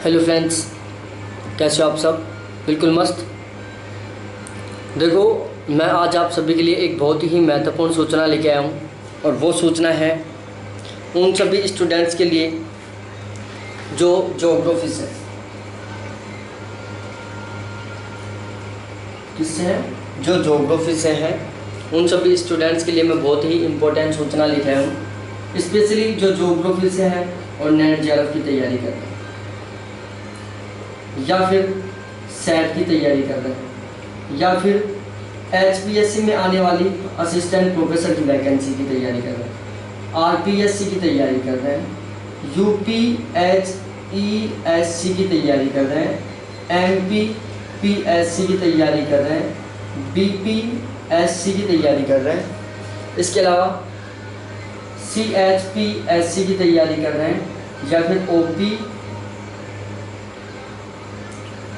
Hello friends, कैसे हो आप सब। बिल्कुल मस्त। देखो, मैं आज आप सभी के लिए एक बहुत ही महत्वपूर्ण सूचना लेके आया हूँ और वो सूचना है उन सभी स्टूडेंट्स के लिए जो ज्योग्राफी से किससे है, जो ज्योग्राफी से है। उन सभी स्टूडेंट्स के लिए मैं बहुत ही इम्पोर्टेंट सूचना लेके आया हूँ, स्पेशली जो ज्योग्राफी से है और नेट जेआरएफ की तैयारी कर रहे हैं या फिर सेट की तैयारी कर रहे हैं या फिर एचपीएससी में आने वाली असिस्टेंट प्रोफेसर की वैकेंसी की तैयारी कर रहे हैं, आरपीएससी की तैयारी कर रहे हैं, यूपीएचईएससी की तैयारी कर रहे हैं, एमपीपीएससी की तैयारी कर रहे हैं, बीपीएससी की तैयारी कर रहे हैं, इसके अलावा सीएचपीएससी की तैयारी कर रहे हैं या फिर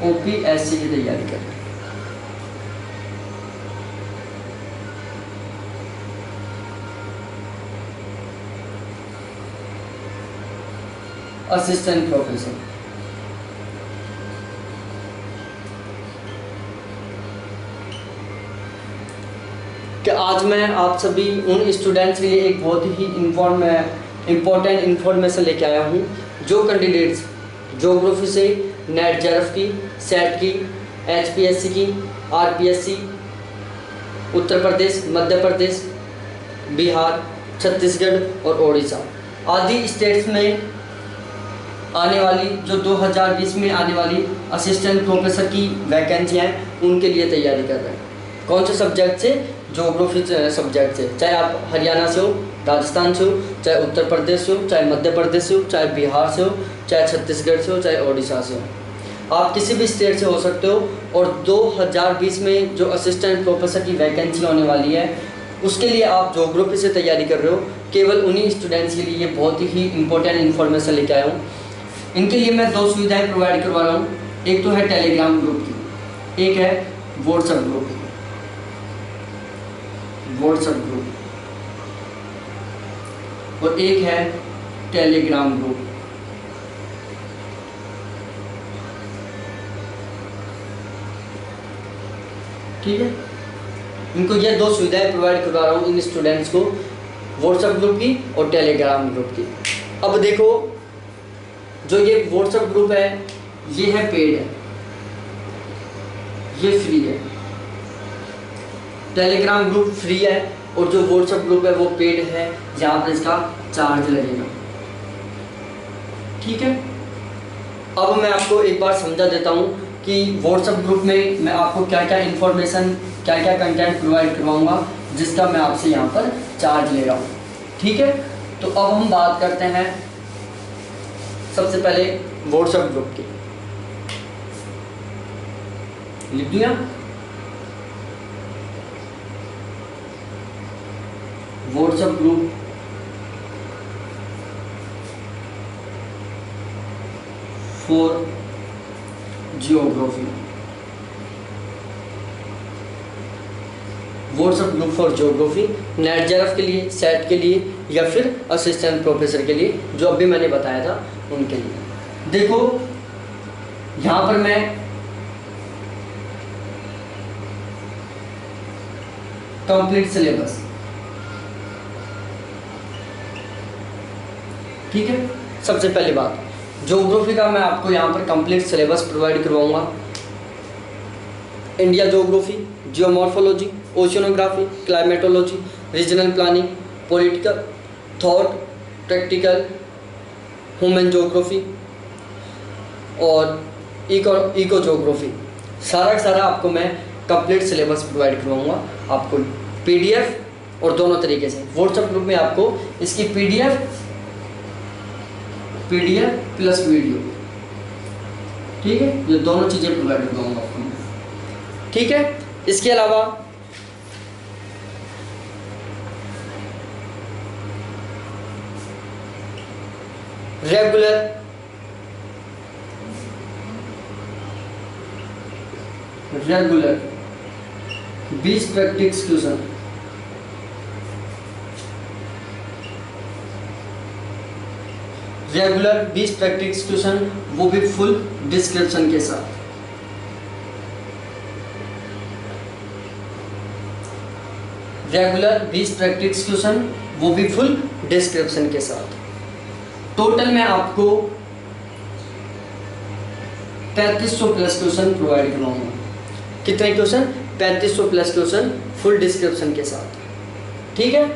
ओपीएससी की तैयारी कर रहे हैं। असिस्टेंट प्रोफेसर कि आज मैं आप सभी उन स्टूडेंट्स के लिए एक बहुत ही इम्पोर्टेंट इन्फॉर्मेशन लेके आया हूँ जो कैंडिडेट्स ज्योग्राफी से नेट जेआरएफ की, सेट की, एचपीएससी की, आरपीएससी, उत्तर प्रदेश, मध्य प्रदेश, बिहार, छत्तीसगढ़ और उड़ीसा आदि स्टेट्स में आने वाली जो 2020 में आने वाली असिस्टेंट प्रोफेसर की वैकेंसियाँ हैं उनके लिए तैयारी कर रहे हैं। कौन से सब्जेक्ट से? ज्योग्राफी सब्जेक्ट से। चाहे आप हरियाणा से हो, राजस्थान से हो, चाहे उत्तर प्रदेश से हो, चाहे मध्य प्रदेश से हो, चाहे बिहार से हो, चाहे छत्तीसगढ़ से हो, चाहे उड़ीसा से हो, आप किसी भी स्टेट से हो सकते हो। और 2020 में जो असिस्टेंट प्रोफेसर की वैकेंसी होने वाली है उसके लिए आप ज्योग्राफी से तैयारी कर रहे हो। केवल उन्हीं स्टूडेंट्स के लिए ये बहुत ही इंपॉर्टेंट इन्फॉर्मेशन लेके आया हूँ। इनके लिए मैं 2 सुविधाएं प्रोवाइड करवा रहा हूँ। एक तो है टेलीग्राम ग्रुप की, एक है व्हाट्सएप ग्रुप और एक है टेलीग्राम ग्रुप। ठीक है, इनको ये 2 सुविधाएं प्रोवाइड करवा रहा हूँ इन स्टूडेंट्स को, व्हाट्सएप ग्रुप की और टेलीग्राम ग्रुप की। अब देखो, जो ये व्हाट्सएप ग्रुप है ये है पेड है, ये फ्री है। टेलीग्राम ग्रुप फ्री है और जो व्हाट्सएप ग्रुप है वो पेड है, जहाँ पर इसका चार्ज लगेगा। ठीक है, अब मैं आपको एक बार समझा देता हूँ कि व्हाट्सएप ग्रुप में मैं आपको क्या क्या इन्फॉर्मेशन, क्या क्या कंटेंट प्रोवाइड करवाऊँगा जिसका मैं आपसे यहाँ पर चार्ज ले रहा हूँ। ठीक है, तो अब हम बात करते हैं सबसे पहले व्हाट्सएप ग्रुप की। लिख दिया, WhatsApp group for geography, WhatsApp group for geography, net JRF के लिए, सेट के लिए या फिर असिस्टेंट प्रोफेसर के लिए, जो अभी मैंने बताया था उनके लिए। देखो, यहाँ पर मैं कंप्लीट सिलेबस, ठीक है, सबसे पहली बात ज्योग्राफी का मैं आपको यहाँ पर कंप्लीट सिलेबस प्रोवाइड करवाऊंगा। India geography, geomorphology, oceanography, climatology, regional planning, political thought, practical, human geography और इको ज्योग्राफी, सारा आपको मैं कंप्लीट सिलेबस प्रोवाइड करवाऊंगा आपको पीडीएफ और दोनों तरीके से। व्हाट्सएप ग्रुप में आपको इसकी पीडीएफ प्लस वीडियो, ठीक है, ये दोनों चीज़ें प्रोवाइड करवाऊंगा आपको। ठीक है, इसके अलावा regular 20 practice question, regular 20 practice question, वो भी फुल डिस्क्रिप्शन के साथ। रेगुलर 20 प्रैक्टिस क्वेश्चन, वो भी फुल डिस्क्रिप्शन के साथ। टोटल मैं आपको 3500 प्लस क्वेश्चन प्रोवाइड करवाऊंगा। कितने question? 3500 plus question full description के साथ। ठीक है,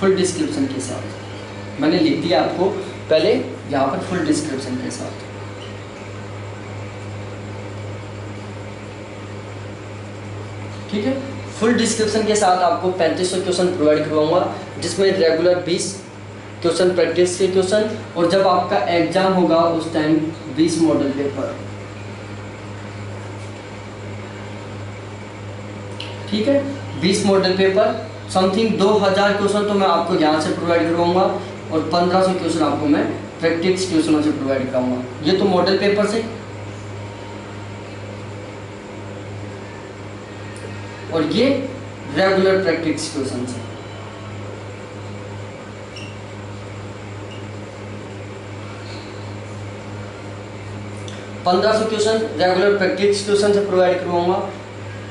फुल डिस्क्रिप्शन के साथ मैंने लिख दिया आपको पहले यहाँ पर, फुल डिस्क्रिप्शन के साथ। ठीक है, फुल डिस्क्रिप्शन के साथ आपको 3500 क्वेश्चन प्रोवाइड करवाऊंगा, जिसमें रेगुलर 20 क्वेश्चन प्रैक्टिस के क्वेश्चन, और जब आपका एग्जाम होगा उस टाइम 20 मॉडल पेपर। ठीक है, 20 मॉडल पेपर, समथिंग 2000 क्वेश्चन तो मैं आपको यहाँ से प्रोवाइड करवाऊंगा, और 1500 क्वेश्चन आपको मैं प्रैक्टिस क्वेश्चनों से प्रोवाइड कराऊंगा। ये तो मॉडल पेपर से, और ये रेगुलर प्रैक्टिस क्वेश्चन से। क्वेश्चन रेगुलर प्रैक्टिस क्वेश्चन से प्रोवाइड करवाऊंगा,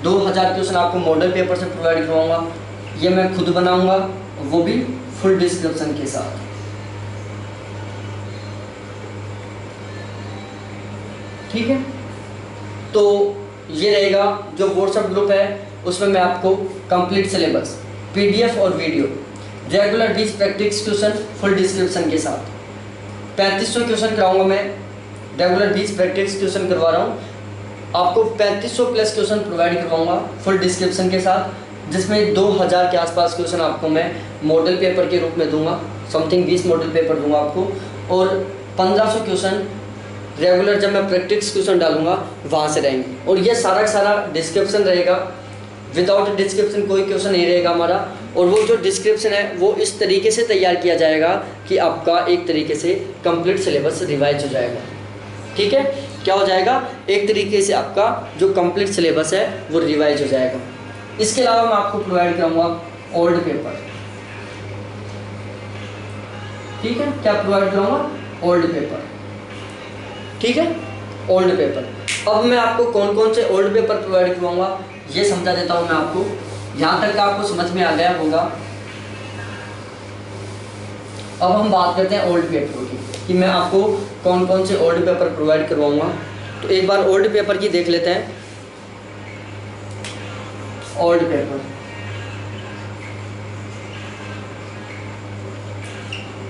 2000 क्वेश्चन आपको मॉडल पेपर से प्रोवाइड करवाऊंगा। ये मैं खुद बनाऊंगा, वो भी फुल डिस्क्रिप्शन के साथ। ठीक है, तो ये रहेगा जो व्हाट्सएप ग्रुप है, उसमें मैं आपको कंप्लीट सिलेबस, पीडीएफ और video, regular 20 practice question full description के साथ, 3500 क्वेश्चन कराऊंगा मैं। रेगुलर 20 प्रैक्टिस क्वेश्चन करवा रहा हूँ आपको, 3500 प्लस क्वेश्चन प्रोवाइड करवाऊंगा फुल डिस्क्रिप्शन के साथ, जिसमें 2000 के आसपास क्वेश्चन आपको मैं मॉडल पेपर के रूप में दूंगा, समथिंग 20 मॉडल पेपर दूंगा आपको, और 1500 क्वेश्चन रेगुलर जब मैं प्रैक्टिस क्वेश्चन डालूंगा वहाँ से रहेंगे। और ये सारा का सारा डिस्क्रिप्शन रहेगा, विदाउट डिस्क्रिप्शन कोई क्वेश्चन नहीं रहेगा हमारा। और वो जो डिस्क्रिप्शन है वो इस तरीके से तैयार किया जाएगा कि आपका एक तरीके से कंप्लीट सिलेबस रिवाइज हो जाएगा। ठीक है, क्या हो जाएगा? एक तरीके से आपका जो कंप्लीट सिलेबस है वो रिवाइज हो जाएगा। इसके अलावा मैं आपको प्रोवाइड करूँगा ओल्ड पेपर। ठीक है, क्या प्रोवाइड करूँगा? Old paper. ठीक है, ओल्ड पेपर। अब मैं आपको कौन कौन से ओल्ड पेपर प्रोवाइड करवाऊंगा ये समझा देता हूँ मैं आपको। यहाँ तक का आपको समझ में आ गया होगा। अब हम बात करते हैं ओल्ड पेपर की, कि मैं आपको कौन कौन से ओल्ड पेपर प्रोवाइड करवाऊंगा। तो एक बार ओल्ड पेपर की देख लेते हैं। ओल्ड पेपर,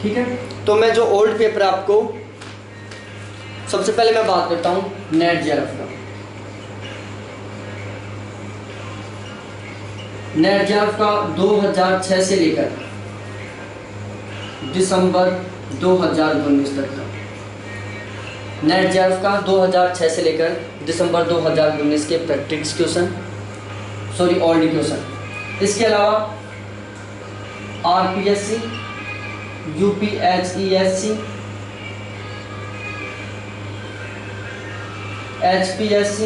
ठीक है। तो मैं जो ओल्ड पेपर आपको, सबसे पहले मैं बात करता हूँ नेट जेआरएफ का। नेट जेआरएफ का 2006 से लेकर दिसंबर 2019 तक का, नेट जेआरएफ का 2006 से लेकर दिसंबर 2019 के practice question, sorry old question. इसके अलावा RPSC, UPHESC, HPSC,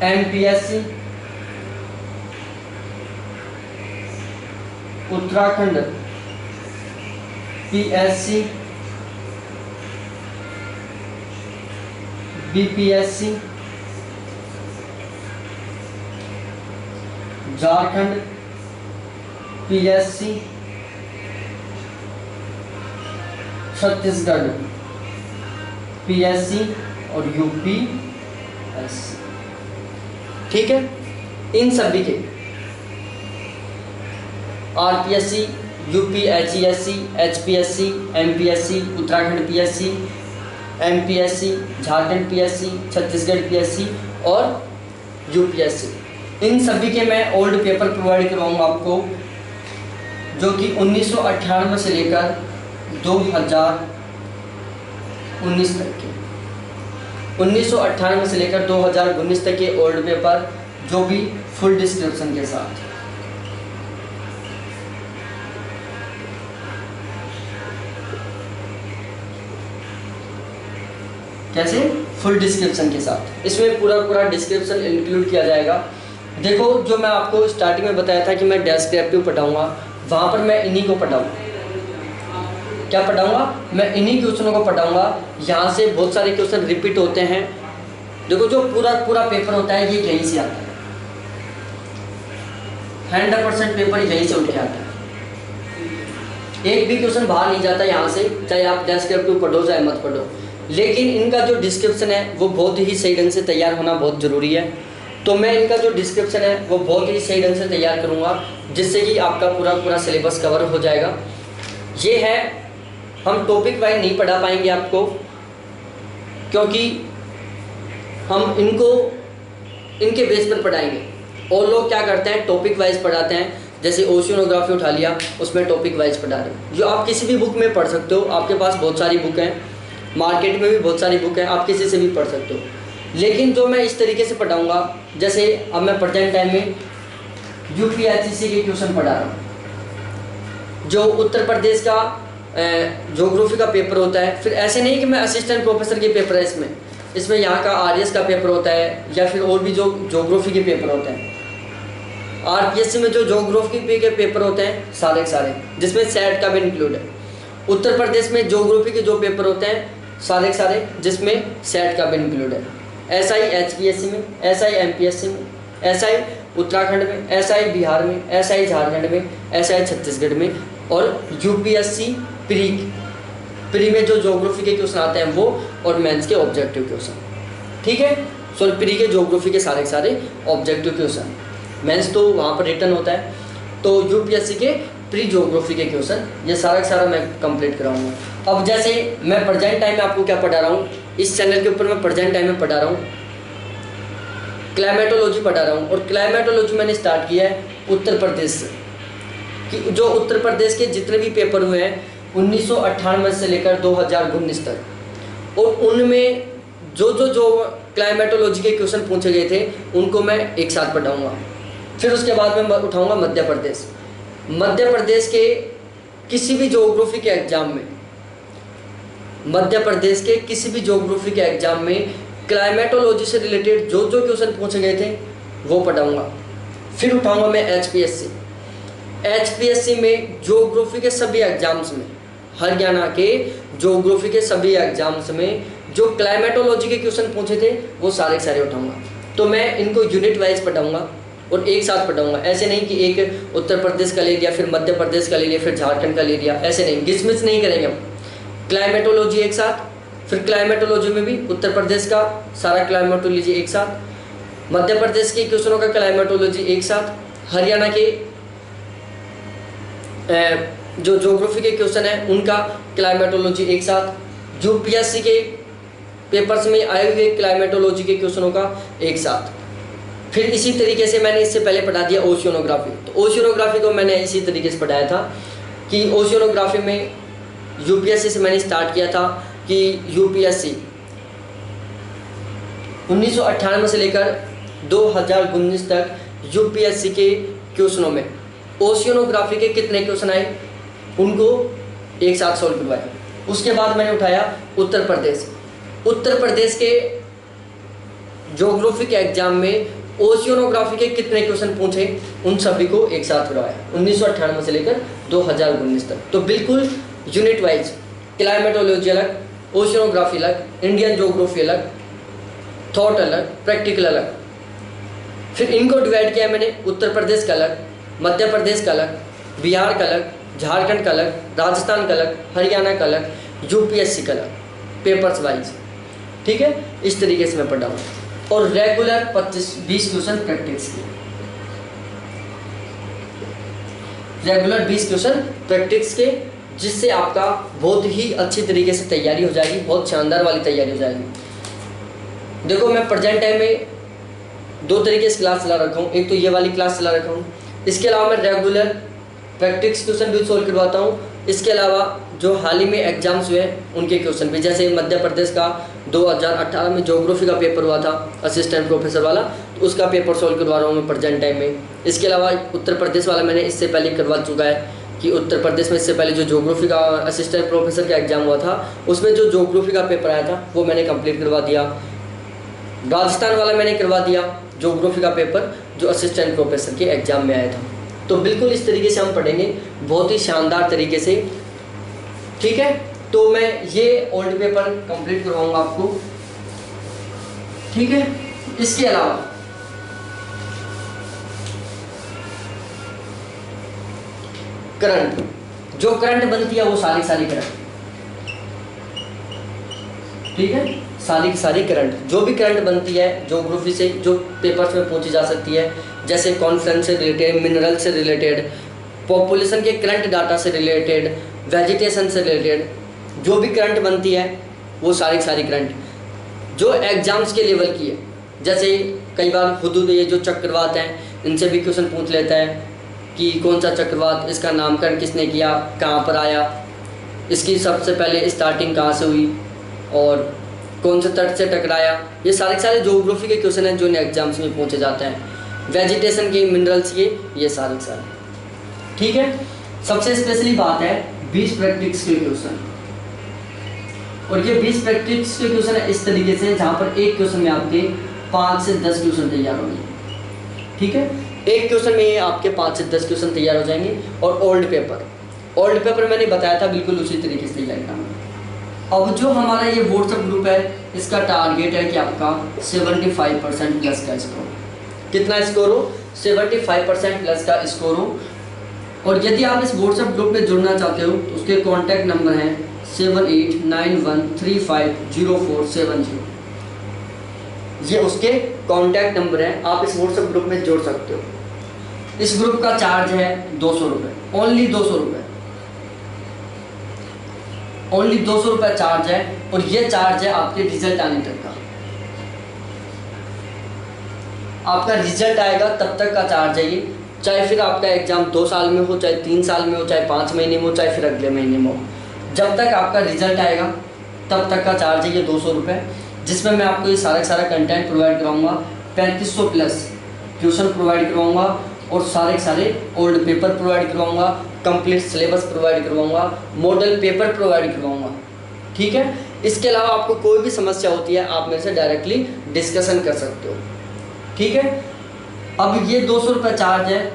MPSC, Uttarakhand PSC, BPSC, Jharkhand PSC, Chhattisgarh PSC और यूपीएससी। ठीक है, इन सभी के RPSC, UPHESC, HPSC, MPSC, Uttarakhand PSC, MPSC, Jharkhand PSC, Chhattisgarh PSC और यूपीएससी, इन सभी के मैं ओल्ड पेपर प्रोवाइड करवाऊंगा आपको, जो कि 1998 से लेकर 2019 तक के, 1998 से लेकर 2019 तक के ओल्ड पेपर, जो भी फुल डिस्क्रिप्शन के साथ। कैसे? फुल डिस्क्रिप्शन के साथ। इसमें पूरा पूरा डिस्क्रिप्शन इंक्लूड किया जाएगा। देखो, जो मैं आपको स्टार्टिंग में बताया था कि मैं डेस्क्रिप्टिव पढ़ाऊँगा, वहाँ पर मैं इन्हीं को पढ़ाऊँगा। क्या पढ़ाऊँगा? मैं इन्हीं क्वेश्चनों को पढ़ाऊँगा। यहाँ से बहुत सारे क्वेश्चन रिपीट होते हैं। देखो, जो पूरा पेपर होता है ये यहीं से आता है, 100% पेपर यहीं से उठ के आता है। एक भी क्वेश्चन बाहर नहीं जाता यहाँ से, चाहे आप डेस्क्रिप्टिव पढ़ो चाहे मत पढ़ो। लेकिन इनका जो डिस्क्रिप्शन है वो बहुत ही सही ढंग से तैयार होना बहुत ज़रूरी है। तो मैं इनका जो डिस्क्रिप्शन है वो बहुत ही सही ढंग से तैयार करूँगा, जिससे कि आपका पूरा सिलेबस कवर हो जाएगा। ये है, हम टॉपिक वाइज नहीं पढ़ा पाएंगे आपको, क्योंकि हम इनको इनके बेस पर पढ़ाएंगे। और लोग क्या करते हैं, टॉपिक वाइज पढ़ाते हैं। जैसे ओशियोनोग्राफी उठा लिया, उसमें टॉपिक वाइज पढ़ा रहे हैं, जो आप किसी भी बुक में पढ़ सकते हो। आपके पास बहुत सारी बुक हैं, मार्केट में भी बहुत सारी बुक है, आप किसी से भी पढ़ सकते हो। लेकिन जो मैं इस तरीके से पढ़ाऊँगा, जैसे अब मैं प्रेजेंट टाइम में यूपीएससी के क्वेश्चन पढ़ा रहा हूँ, जो उत्तर प्रदेश का ज्योग्राफी का पेपर होता है। फिर ऐसे नहीं कि मैं असिस्टेंट प्रोफेसर के पेपर है इसमें यहाँ का आरएस का पेपर होता है, या फिर और भी जो ज्योग्राफी के पेपर होते हैं। आरपीएससी में जो ज्योग्राफी के पेपर होते हैं सारे के सारे, जिसमें सेट का भी इंक्लूड है। उत्तर प्रदेश में ज्योग्राफी के जो पेपर होते हैं सारे के सारे, जिसमें सेट का भी इंक्लूड है। ऐसा ही एचपीएससी में, ऐसा ही एमपीएससी में, ऐसा ही उत्तराखंड में, ऐसा ही बिहार में, ऐसा ही झारखंड में, ऐसा ही छत्तीसगढ़ में। और यूपीएससी प्री में जो ज्योग्राफी के क्वेश्चन आते हैं वो, और मेंस के ऑब्जेक्टिव क्वेश्चन, ठीक है। सॉरी, प्री के ज्योग्राफी के सारे ऑब्जेक्टिव क्वेश्चन, मेंस तो वहाँ पर रिटर्न होता है। तो यूपीएससी के प्री ज्योग्राफी के क्वेश्चन, ये सारा का सारा मैं कंप्लीट कराऊंगा। अब जैसे मैं प्रेजेंट टाइम में आपको क्या पढ़ा रहा हूँ, इस चैनल के ऊपर मैं प्रेजेंट टाइम में पढ़ा रहा हूँ क्लाइमेटोलॉजी पढ़ा रहा हूँ। और क्लाइमेटोलॉजी मैंने स्टार्ट किया है उत्तर प्रदेश से, कि जो उत्तर प्रदेश के जितने भी पेपर हुए हैं 1998 से लेकर 2019 तक, और उनमें जो क्लाइमेटोलॉजी के क्वेश्चन पूछे गए थे उनको मैं एक साथ पढ़ाऊँगा। फिर उसके बाद मैं उठाऊँगा मध्य प्रदेश के किसी भी ज्योग्राफी के एग्जाम में, मध्य प्रदेश के किसी भी ज्योग्राफी के एग्जाम में क्लाइमेटोलॉजी से रिलेटेड जो क्वेश्चन पूछे गए थे वो पढ़ाऊँगा। फिर उठाऊँगा मैं एचपीएससी में ज्योग्राफी के सभी एग्जाम्स में, हरियाणा के ज्योग्राफी के सभी एग्जाम्स में जो क्लाइमेटोलॉजी के क्वेश्चन पूछे थे वो सारे के सारे उठाऊँगा। तो मैं इनको यूनिट वाइज पढ़ाऊँगा और एक साथ पढ़ाऊँगा। ऐसे नहीं कि एक उत्तर प्रदेश का ले लिया, फिर मध्य प्रदेश का ले लिया, फिर झारखंड का ले लिया, ऐसे नहीं, गिचमिच नहीं करेंगे हम। क्लाइमेटोलॉजी एक साथ, फिर क्लाइमेटोलॉजी में भी उत्तर प्रदेश का सारा क्लाइमेटोलॉजी एक साथ, मध्य प्रदेश के क्वेश्चनों का क्लाइमेटोलॉजी एक साथ, हरियाणा के जो ज्योग्राफी के क्वेश्चन हैं उनका क्लाइमेटोलॉजी एक साथ, यूपीएससी के पेपर्स में आए हुए क्लाइमेटोलॉजी के क्वेश्चनों का एक साथ। फिर इसी तरीके से मैंने इससे पहले पढ़ा दिया ओशियोनोग्राफी। तो ओशियोनोग्राफी को मैंने इसी तरीके से पढ़ाया था कि ओशियोनोग्राफी में यूपीएससी से मैंने स्टार्ट किया था कि यूपीएससी 1998 से लेकर 2019 तक यूपीएससी के क्वेश्चनों में ओशियोनोग्राफी के कितने क्वेश्चन आए उनको एक साथ सॉल्व करवाया। उसके बाद मैंने उठाया उत्तर प्रदेश के ज्योग्राफी के एग्जाम में ओशियोनोग्राफी के कितने क्वेश्चन पूछे उन सभी को एक साथ करवाया 1998 से लेकर 2019 तक। तो बिल्कुल यूनिट वाइज, क्लाइमेटोलॉजी अलग, ओशियोनोग्राफी अलग, इंडियन ज्योग्राफी अलग, थॉट अलग, प्रैक्टिकल अलग। फिर इनको डिवाइड किया मैंने, उत्तर प्रदेश का अलग, मध्य प्रदेश का अलग, बिहार का अलग, झारखंड का अलग, राजस्थान का अलग, हरियाणा का अलग, यूपीएससी का अलग, पेपर्स वाइज, ठीक है। इस तरीके से मैं पढ़ा हूँ। और रेगुलर 25-20 क्वेश्चन प्रैक्टिस के, रेगुलर 20 क्वेश्चन प्रैक्टिस के, जिससे आपका बहुत ही अच्छी तरीके से तैयारी हो जाएगी, बहुत शानदार वाली तैयारी हो जाएगी। देखो, मैं प्रेजेंट टाइम में 2 तरीके से क्लास चला रखा हूँ। एक तो ये वाली क्लास चला रखा हूँ, इसके अलावा मैं रेगुलर प्रैक्टिस क्वेश्चन भी सॉल्व करवाता हूँ। इसके अलावा जो हाल ही में एग्जाम्स हुए उनके क्वेश्चन भी, जैसे मध्य प्रदेश का 2018 में ज्योग्राफी का पेपर हुआ था असिस्टेंट प्रोफेसर वाला, तो उसका पेपर सॉल्व करवा रहा हूँ मैं प्रेजेंट टाइम में। इसके अलावा उत्तर प्रदेश वाला मैंने इससे पहले करवा चुका है कि उत्तर प्रदेश में इससे पहले जो ज्योग्राफी का असिस्टेंट प्रोफेसर का एग्जाम हुआ था उसमें जो ज्योग्राफी का पेपर आया था वो मैंने कंप्लीट करवा दिया। राजस्थान वाला मैंने करवा दिया ज्योग्राफी का पेपर, जो असिस्टेंट प्रोफेसर के एग्ज़ाम में आया था। तो बिल्कुल इस तरीके से हम पढ़ेंगे, बहुत ही शानदार तरीके से, ठीक है। तो मैं ये ओल्ड पेपर कंप्लीट करवाऊंगा आपको, ठीक है। इसके अलावा करंट, जो करंट बनती है वो सारी करंट, ठीक है, सारी करंट, जो भी करंट बनती है ज्योग्राफी से, जो पेपर्स में पूछी जा सकती है, जैसे कॉन्फ्रेंस से रिलेटेड, मिनरल से रिलेटेड, पॉपुलेशन के करंट डाटा से रिलेटेड, वेजिटेशन से रिलेटेड, जो भी करंट बनती है वो सारी करंट जो एग्जाम्स के लेवल की है। जैसे कई बार हुदूद, ये जो चक्रवात हैं, इनसे भी क्वेश्चन पूछ लेता है कि कौन सा चक्रवात, इसका नामकरण किसने किया, कहाँ पर आया, इसकी सबसे पहले स्टार्टिंग कहाँ से हुई और कौन से तट से टकराया। ये सारे ज्योग्राफी के क्वेश्चन हैं जो इन एग्जाम्स में पूछे जाते हैं। वेजिटेशन के, मिनरल्स के, ये सारे, ठीक है। सबसे स्पेशली बात है 20 प्रैक्टिस के क्वेश्चन, और ये 20 प्रैक्टिस के क्वेश्चन है इस तरीके से जहाँ पर एक क्वेश्चन में आपके 5 से 10 क्वेश्चन तैयार होंगे, ठीक है। एक क्वेश्चन में आपके 5 से 10 क्वेश्चन तैयार हो जाएंगे। और ओल्ड पेपर मैंने बताया था बिल्कुल उसी तरीके से लगना है। अब जो हमारा ये व्हाट्सएप ग्रुप है, इसका टारगेट है कि आपका 75% प्लस का स्कोर, कितना स्कोर हो, 75% प्लस का स्कोर हो। और यदि आप इस व्हाट्सएप ग्रुप में जुड़ना चाहते हो तो उसके कॉन्टैक्ट नंबर हैं 7891350470, ये उसके कॉन्टैक्ट नंबर हैं। आप इस व्हाट्सएप ग्रुप में जुड़ सकते हो। इस ग्रुप का चार्ज है 200 रुपये, ओनली 200 रुपये, ओनली 200 रुपये चार्ज है। और ये चार्ज है आपके रिजल्ट आने तक का, आपका रिजल्ट आएगा तब तक का चार्ज है ये। चाहे फिर आपका एग्जाम 2 साल में हो, चाहे 3 साल में हो, चाहे 5 महीने में हो, चाहे फिर अगले महीने में हो, जब तक आपका रिजल्ट आएगा तब तक का चार्ज है ये 200 रुपये, जिसमें मैं आपको ये सारा कंटेंट प्रोवाइड कराऊंगा। 3500 प्लस ट्यूशन प्रोवाइड करवाऊंगा और सारे ओल्ड पेपर प्रोवाइड करवाऊंगा, कंप्लीट सिलेबस प्रोवाइड करवाऊंगा, मॉडल पेपर प्रोवाइड करवाऊंगा, ठीक है। इसके अलावा आपको कोई भी समस्या होती है आप मेरे से डायरेक्टली डिस्कशन कर सकते हो, ठीक है। अब ये 200 रुपये चार्ज है।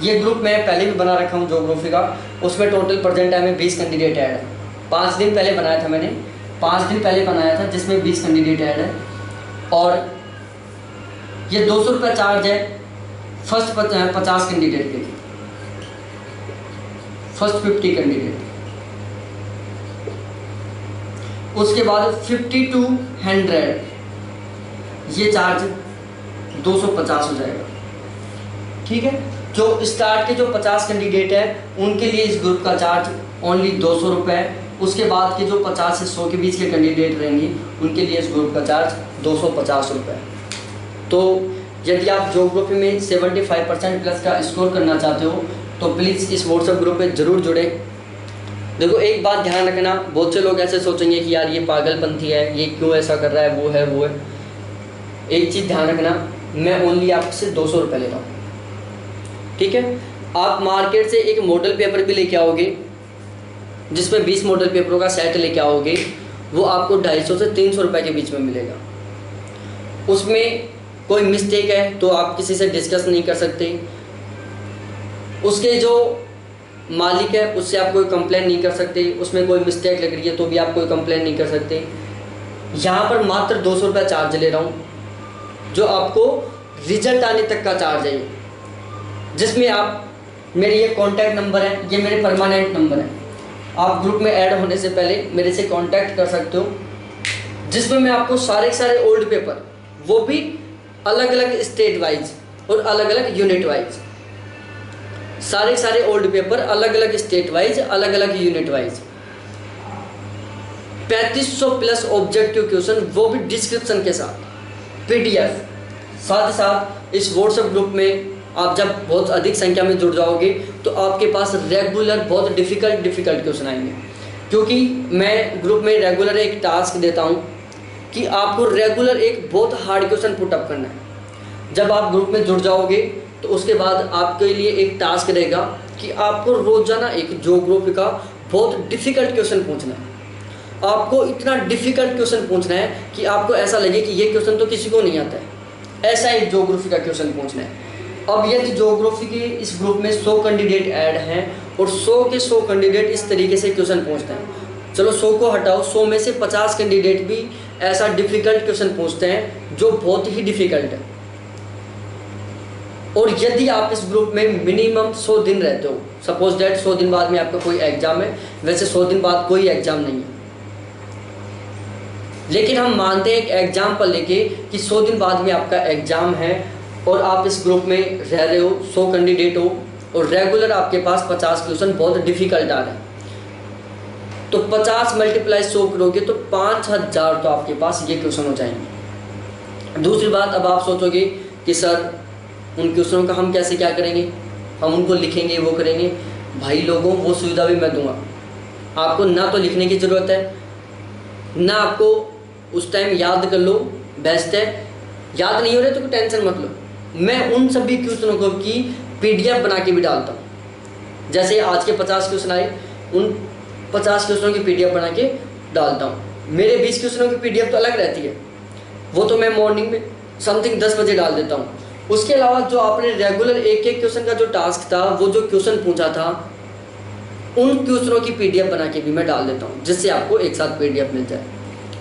ये ग्रुप मैं पहले भी बना रखा हूँ ज्योग्राफी का, उसमें टोटल प्रेजेंट टाइम में 20 कैंडिडेट ऐड है। 5 दिन पहले बनाया था मैंने, 5 दिन पहले बनाया था, जिसमें 20 कैंडिडेट ऐड है। और ये 200 रुपये चार्ज है फर्स्ट 50 कैंडिडेट के लिए, फर्स्ट 50 कैंडिडेट। उसके बाद 50 to 100 ये चार्ज 250 हो जाएगा, ठीक है। जो स्टार्ट के जो 50 कैंडिडेट है उनके लिए इस ग्रुप का चार्ज ओनली 200 रुपये है। उसके बाद के जो 50 से 100 के बीच के कैंडिडेट रहेंगे उनके लिए इस ग्रुप का चार्ज 250 रुपये है। तो यदि आप ज्योग्राफी में 75% प्लस का स्कोर करना चाहते हो तो प्लीज़ इस व्हाट्सएप ग्रुप में ज़रूर जुड़े। देखो एक बात ध्यान रखना, बहुत से लोग ऐसे सोचेंगे कि यार ये पागलपंथी है, ये क्यों ऐसा कर रहा है, वो है। एक चीज़ ध्यान रखना, मैं ओनली आपसे 200 रुपये ले रहा हूँ, ठीक है। आप मार्केट से एक मॉडल पेपर भी लेके आओगे, जिसमें 20 मॉडल पेपरों का सेट लेके आओगे, वो आपको 250 से 300 रुपये के बीच में मिलेगा। उसमें कोई मिस्टेक है तो आप किसी से डिस्कस नहीं कर सकते, उसके जो मालिक है उससे आप कोई कंप्लेन नहीं कर सकते, उसमें कोई मिस्टेक लग रही है तो भी आप कोई कंप्लेन नहीं कर सकते। यहाँ पर मात्र 200 रुपये चार्ज ले रहा हूँ, जो आपको रिजल्ट आने तक का चार्ज है, जिसमें आप मेरे ये कॉन्टैक्ट नंबर है, ये मेरे परमानेंट नंबर है, आप ग्रुप में ऐड होने से पहले मेरे से कांटेक्ट कर सकते हो, जिसमें मैं आपको सारे ओल्ड पेपर, वो भी अलग अलग स्टेट वाइज और अलग अलग यूनिट वाइज, सारे ओल्ड पेपर अलग अलग स्टेट वाइज, अलग अलग unit wise, 3500 plus objective question, वो भी डिस्क्रिप्शन के साथ, PDF। साथ ही साथ इस व्हाट्सएप ग्रुप में आप जब बहुत अधिक संख्या में जुड़ जाओगे तो आपके पास रेगुलर बहुत डिफ़िकल्ट क्वेश्चन आएंगे, क्योंकि मैं ग्रुप में रेगुलर एक टास्क देता हूं कि आपको रेगुलर एक बहुत हार्ड क्वेश्चन पुटअप करना है। जब आप ग्रुप में जुड़ जाओगे तो उसके बाद आपके लिए एक टास्क रहेगा कि आपको रोज़ाना एक ज्योग्राफी का बहुत डिफ़िकल्ट क्वेश्चन पूछना है। आपको इतना डिफ़िकल्ट क्वेश्चन पूछना है कि आपको ऐसा लगे कि ये क्वेश्चन तो किसी को नहीं आता है, ऐसा एक ज्योग्राफी का क्वेश्चन पूछना है। अब यदि ज्योग्राफी के इस ग्रुप में 100 कैंडिडेट ऐड हैं और 100 के 100 कैंडिडेट इस तरीके से क्वेश्चन पूछते हैं, चलो 100 को हटाओ, 100 में से 50 कैंडिडेट भी ऐसा डिफिकल्ट क्वेश्चन पूछते हैं जो बहुत ही डिफिकल्ट है। और यदि आप इस ग्रुप में मिनिमम 100 दिन रहते हो, सपोज दैट 100 दिन बाद में आपका कोई एग्जाम है, वैसे 100 दिन बाद कोई एग्जाम नहीं है, लेकिन हम मानते हैं एक एग्जाम्पल लेके कि 100 दिन बाद में आपका एग्जाम है और आप इस ग्रुप में रह रहे हो, 100 कैंडिडेट हो और रेगुलर आपके पास 50 क्वेश्चन बहुत डिफिकल्ट आ रहे हैं, तो 50 मल्टीप्लाई 100 करोगे तो 5000 तो आपके पास ये क्वेश्चन हो जाएंगे। दूसरी बात, अब आप सोचोगे कि सर उन क्वेश्चनों का हम कैसे क्या करेंगे, हम उनको लिखेंगे, वो करेंगे। भाई लोगों, वो सुविधा भी मैं दूंगा आपको। ना तो लिखने की ज़रूरत है, ना आपको उस टाइम याद कर लो, बेस्ट है। याद नहीं हो रहे तो कोई टेंशन मत लो, मैं उन सभी क्वेश्चनों को की PDF बना के भी डालता हूँ। जैसे आज के 50 क्वेश्चन आए, उन 50 क्वेश्चनों की PDF बना के डालता हूँ। मेरे 20 क्वेश्चनों की PDF तो अलग रहती है, वो तो मैं मॉर्निंग में समथिंग 10 बजे डाल देता हूँ। उसके अलावा जो आपने रेगुलर एक एक क्वेश्चन का जो टास्क था, वो जो क्वेश्चन पूछा था, उन क्वेश्चनों की PDF बना के भी मैं डाल देता हूँ, जिससे आपको एक साथ PDF मिल जाए।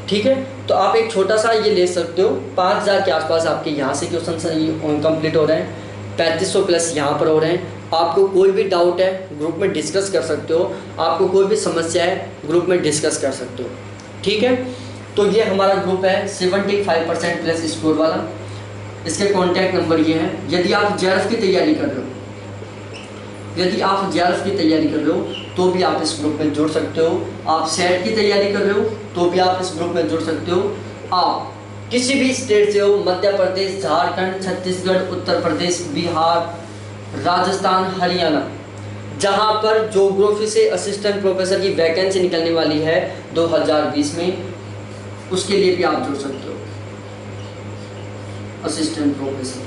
ठीक है, तो आप एक छोटा सा ये ले सकते हो। 5000 के आसपास आपके यहाँ से क्वेश्चन कंप्लीट हो रहे हैं, 3500 प्लस यहाँ पर हो रहे हैं। आपको कोई भी डाउट है ग्रुप में डिस्कस कर सकते हो, आपको कोई भी समस्या है ग्रुप में डिस्कस कर सकते हो। ठीक है, तो ये हमारा ग्रुप है 75% प्लस स्कोर वाला। इसके कॉन्टैक्ट नंबर ये है। यदि आप JRF की तैयारी कर रहे हो, यदि आप JRF की तैयारी कर रहे हो तो भी आप इस ग्रुप में जुड़ सकते हो। आप सेट की तैयारी कर रहे हो तो भी आप इस ग्रुप में जुड़ सकते हो। आप किसी भी स्टेट से हो, मध्य प्रदेश, झारखंड, छत्तीसगढ़, उत्तर प्रदेश, बिहार, राजस्थान, हरियाणा, जहां पर ज्योग्राफी से असिस्टेंट प्रोफेसर की वैकेंसी निकलने वाली है 2020 में, उसके लिए भी आप जुड़ सकते हो, असिस्टेंट प्रोफेसर।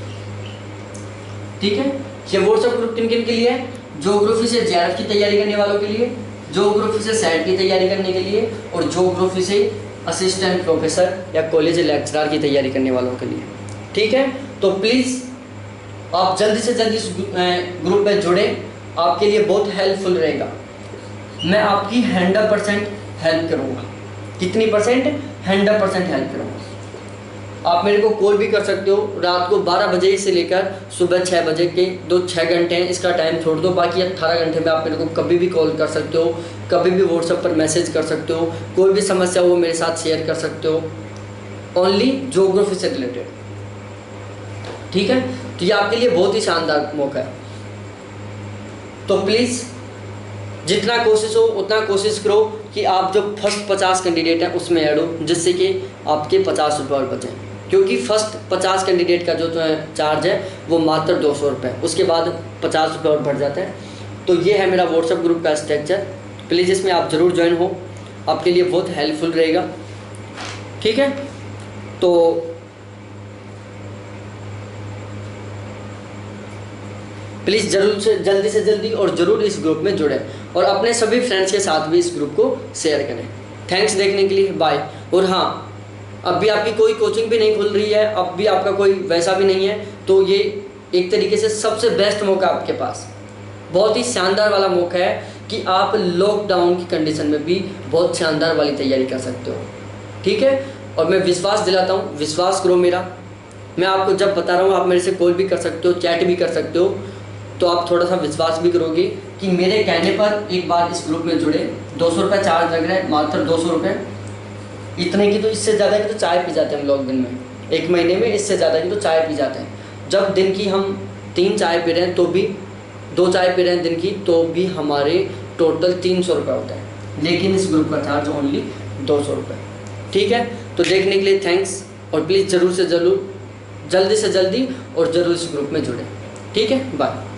ठीक है, ये व्हाट्सएप ग्रुप किन किन के लिए है? ज्योग्राफी से JRF की तैयारी करने वालों के लिए, ज्योग्राफी से सेट की तैयारी करने के लिए, और ज्योग्राफी से असिस्टेंट प्रोफेसर या कॉलेज लेक्चरर की तैयारी करने वालों के लिए। ठीक है, तो प्लीज़ आप जल्दी से जल्दी इस ग्रुप में जुड़ें, आपके लिए बहुत हेल्पफुल रहेगा। मैं आपकी 100% हेल्प करूँगा। कितनी परसेंट? 100% हेल्प करूँगा। आप मेरे को कॉल भी कर सकते हो रात को 12 बजे से लेकर सुबह 6 बजे के 6 घंटे हैं, इसका टाइम छोड़ दो, बाकी 18 घंटे में आप मेरे को कभी भी कॉल कर सकते हो, कभी भी व्हाट्सएप पर मैसेज कर सकते हो, कोई भी समस्या वो मेरे साथ शेयर कर सकते हो, ओनली ज्योग्राफी से रिलेटेड। ठीक है, तो ये आपके लिए बहुत ही शानदार मौका है। तो प्लीज़ जितना कोशिश हो उतना कोशिश करो कि आप जो फर्स्ट 50 कैंडिडेट हैं उसमें ऐड हो, जिससे कि आपके 50 रुपये और बचें, क्योंकि फर्स्ट 50 कैंडिडेट का जो चार्ज है वो मात्र 200 रुपये, उसके बाद 50 रुपये और बढ़ जाता है। तो ये है मेरा व्हाट्सएप ग्रुप का स्ट्रक्चर, प्लीज़ इसमें आप ज़रूर ज्वाइन हो, आपके लिए बहुत हेल्पफुल रहेगा। ठीक है, तो प्लीज़ जल्दी से जल्दी और ज़रूर इस ग्रुप में जुड़ें और अपने सभी फ्रेंड्स के साथ भी इस ग्रुप को शेयर करें। थैंक्स देखने के लिए, बाय। और हाँ, अब भी आपकी कोई कोचिंग भी नहीं खुल रही है, अब भी आपका कोई वैसा भी नहीं है, तो ये एक तरीके से सबसे बेस्ट मौका आपके पास, बहुत ही शानदार वाला मौका है कि आप लॉकडाउन की कंडीशन में भी बहुत शानदार वाली तैयारी कर सकते हो। ठीक है, और मैं विश्वास दिलाता हूँ, विश्वास करो मेरा, मैं आपको जब बता रहा हूँ आप मेरे से कॉल भी कर सकते हो, चैट भी कर सकते हो, तो आप थोड़ा सा विश्वास भी करोगे कि मेरे कहने पर एक बार इस ग्रुप में जुड़े। 200 रुपये चार्ज लग रहा है, मात्र 200 रुपये। इतने की तो, इससे ज़्यादा की तो चाय पी जाते हैं हम लोग दिन में, एक महीने में इससे ज़्यादा की तो चाय पी जाते हैं। जब दिन की हम 3 चाय पी रहे हैं तो भी, 2 चाय पी रहे हैं दिन की तो भी हमारे टोटल 300 रुपये होता है, लेकिन इस ग्रुप का चार्ज ओनली 200 रुपये। ठीक है, तो देखने के लिए थैंक्स, और प्लीज़ ज़रूर से ज़रूर जल्दी से जल्दी और ज़रूर इस ग्रुप में जुड़ें। ठीक है, बाय।